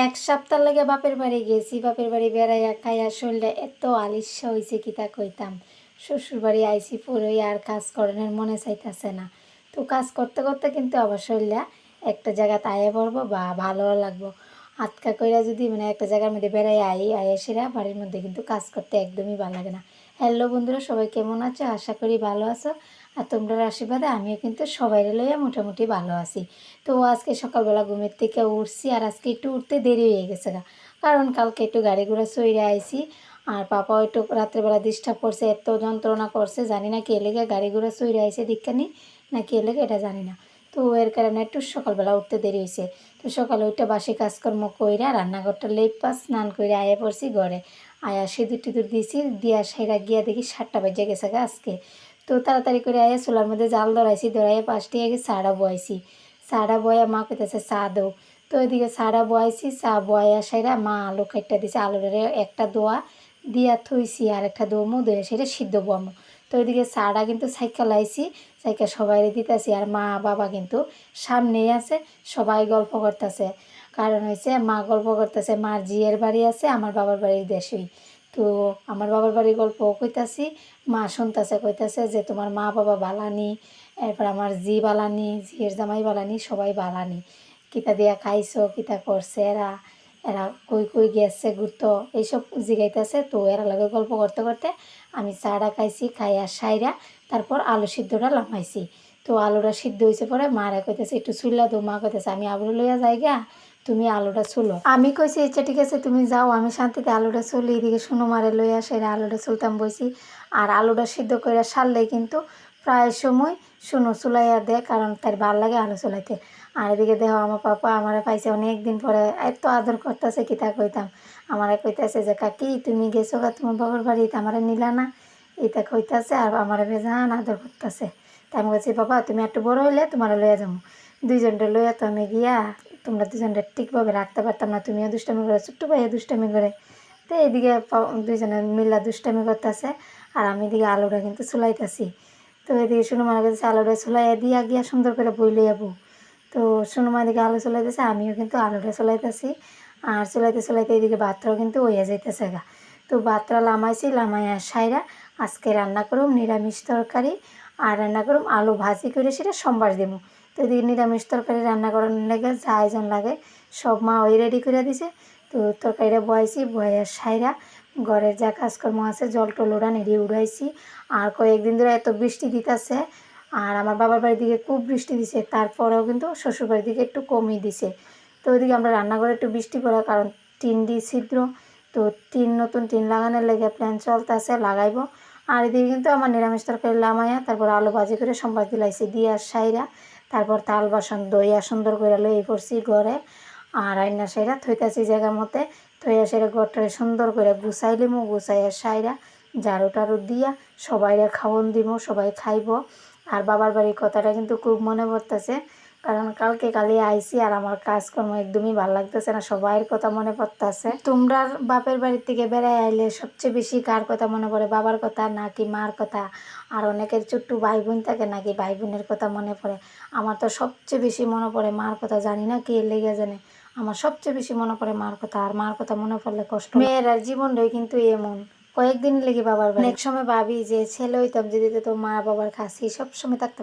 এক সপ্তাহ লাগে বাপের বাড়ি গেছি। বাপের বাড়ি বেড়াইয়া খাইয়া শরীরটা এত আলিস্যা হয়েছে কি তা কইতাম। শ্বশুর বাড়ি আইসি পড়ই আর কাজ করানোর মনে চাইতেছে না। তো কাজ করতে করতে কিন্তু আবার শরীরটা একটা জায়গাতে আয়া পড়বো বা ভালো লাগবো। আটকা কইরা যদি মানে একটা জায়গার মধ্যে বেড়াই আয়া সেরা বাড়ির মধ্যে কিন্তু কাজ করতে একদমই ভালো লাগে না। হ্যালো বন্ধুরা, সবাই কেমন আছো? আশা করি ভালো আছো। আর তোমরা আশীর্বাদে আমিও কিন্তু সবাই লইয়া মোটামুটি ভালো আছি। তো আজকে সকালবেলা ঘুমের থেকে উঠছি আর আজকে একটু উঠতে দেরি হয়ে গেছে গা, কারণ কালকে একটু গাড়ি ঘোড়া চইরে আইছি। আর পাপাও একটু রাত্রেবেলা ডিস্টার্ব করছে, এত যন্ত্রণা করছে, জানি না কে লেগে গাড়ি ঘোড়া চইরে আইছে দীক্ষানি না কে লেগে এটা জানি না। তো এর কারণে একটু সকালবেলা উঠতে দেরি হয়েছে। তো সকালে উঠে বাসি কাজকর্ম কইরা রান্নাঘরটা লেপা স্নান করে আয়া পড়ছি ঘরে। আয়া সিঁদুর টিঁদুর দিয়েছি, দিয়া সেরা গিয়া দেখি 7টা বেজে গেছে গা আজকে। তো তাড়াতাড়ি করে আয়া চুলার মধ্যে জাল ধরাইছি, ধরাইয়া 5টি আগে চাটা বয়াইছি। চাটা বয়া মা কইতেছে চা দেও। তো ওইদিকে চাটা বয়াইছি, চা বয়া সেরা মা আলু কাটটা দিছে, আলুরে একটা দোয়া দিয়া থইছি আর একটা দমু দইয়া সেটা সিদ্ধ বমু। তো ওইদিকে চাটা কিন্তু ছাইকা লাইছি, ছাইকা সবাই দিতেছি। আর মা বাবা কিন্তু সামনেই আছে, সবাই গল্প করতেছে। কারণ হয়েছে মা গল্প করতেছে মার জিয়ের বাড়ি আছে, আমার বাবার বাড়ির দেশেই। তো আমার বাবার বাড়ির গল্প কইতাছি, মা শুনতেছে, কইতাছে যে তোমার মা বাবা বালানি, এরপর আমার জি বালানি, জিয়ের জামাই বালানি, সবাই বালানি। কিতা দিয়া খাইছো, কিতা করছে এরা, এরা কই কই গেছে ঘুরতো, এইসব জিগাইতেছে। তো এরা লাগে গল্প করতে করতে আমি চাটা খাইছি, খাইয়া সাইরা তারপর আলু সিদ্ধটা লামাইছি। তো আলুটা সিদ্ধ হয়েছে পরে মারা কইতেছে একটু চুল্লা দো। মা কইতেছে আমি আলু লইয়া যাই গা, তুমি আলুটা চুলো। আমি কইছি আচ্ছা ঠিক আছে তুমি যাও, আমি শান্তিতে আলুটা চুলি। এদিকে শুনো মারে লইয়া সেরা আলুটা চুলতাম বইছি। আর আলুটা সিদ্ধ করে সারলেই কিন্তু প্রায় সময় শুনো চুলাইয়া দেয়, কারণ তার ভাল লাগে আলু চুলাইতে। আর এদিকে দেখো আমার পাপা আমারে পাইছে অনেক দিন পরে, এত আদর করতেছে কি তা কইতাম। আমারে কইতেছে যে কাকি তুমি গেছো গা তোমার বাবার বাড়িতে, আমারে নিলা না, এটা কইতাছে। আর আমারে বেজান আদর করতেছে। তাই আমি বলছি বাবা তুমি একটু বড় হইলে তোমার লইয়া যাবো। দুইজনটা লইয়া তো আমি গিয়া তোমরা দুজনটা ঠিকভাবে রাখতে পারতাম না, তুমিও দুষ্টামি করে, ছোট্ট ভাইয়া দুষ্টামি করে। তো এইদিকে দুইজনে মিল্লা দুষ্টামি করতেছে আর আমি এদিকে আলুটা কিন্তু চুলাইতেছি। তো এদিকে সুনুমার কাছে আলুটা চুলাইয়া দিয়া গিয়া সুন্দর করে বই লইয়া বউ। তো সুনুমা এদিকে আলু চলাইতেছে, আমিও কিন্তু আলুটা চলাইতেছি। আর চলাইতে চলাইতে এদিকে ভাতটাও কিন্তু হইয়া যাইতেছে গা। তো ভাতটা লামাইছি, লামাইয়া সাইরা আজকে রান্না করুম নিরামিষ তরকারি। আর রান্না করুম আলু ভাজি করে সেটা সোমবার দিব। তো এদিকে নিরামিষ তরকারি রান্না করানোর লেগে যা আয়োজন লাগে সব মা ওই রেডি করে দিছে। তো তরকারিটা বয়াইছি, বয়া সাইরা ঘরের যা কাজকর্ম আছে জল টল ওড়া নেড়িয়ে উড়াইছি। আর কয়েকদিন ধরে এত বৃষ্টি দিতেছে, আর আমার বাবার বাড়ির দিকে খুব বৃষ্টি দিছে, তারপরেও কিন্তু শ্বশুরবাড়ির দিকে একটু কমই দিছে। তো ওইদিকে আমরা রান্নাঘরে একটু বৃষ্টি পড়ার কারণ টিন দিয়ে ছিদ্র, তো টিন নতুন টিন লাগানোর লেগে প্ল্যান চলতেছে, লাগাইবো। আর এদিকে কিন্তু আমার নিরামিষ তরকারি লামাইয়া তারপর আলু ভাজি করে সম্বাদ দিলাইছি দিয়া সাইরা তারপর থাল বাসন দইয়া সুন্দর করে লই করছি ঘরে। আর আইনা সাইরা থইতাছি জায়গার মধ্যে, থইয়া সেরা ঘরটারে সুন্দর করে গুছাইলিমু, গুছাইয়া সাইরা ঝাড়ু টাড়ু দিয়া সবাইরে খাওয়ন দিমু, সবাই খাইব। আর বাবার বাড়ির কথাটা কিন্তু খুব মনে পড়তেছে, কারণ কালকে কালি আইসি আর আমার কাজকর্ম একদমই ভালো লাগতেছে না, সবাইয়ের কথা মনে পড়তেছে। তোমরা বাপের বাড়ির থেকে বেড়ায় আইলে সবচেয়ে বেশি কার কথা মনে পড়ে, বাবার কথা নাকি মার কথা? আর অনেকের ছোট্ট ভাই বোন থাকে নাকি ভাই বোনের কথা মনে পড়ে? আমার তো সবচেয়ে বেশি মনে পড়ে মার কথা, জানি না কে লেগে জানে, আমার সবচেয়ে বেশি মনে পড়ে মার কথা। আর মার কথা মনে পড়লে কষ্ট। মেয়েরার জীবনটাই কিন্তু এমন, কয়েকদিন লেগে বাবার বাড়ি। অনেক সময় ভাবি যে ছেলে হইতাম যদি তো মা বাবার কাছে সব সময় থাকতে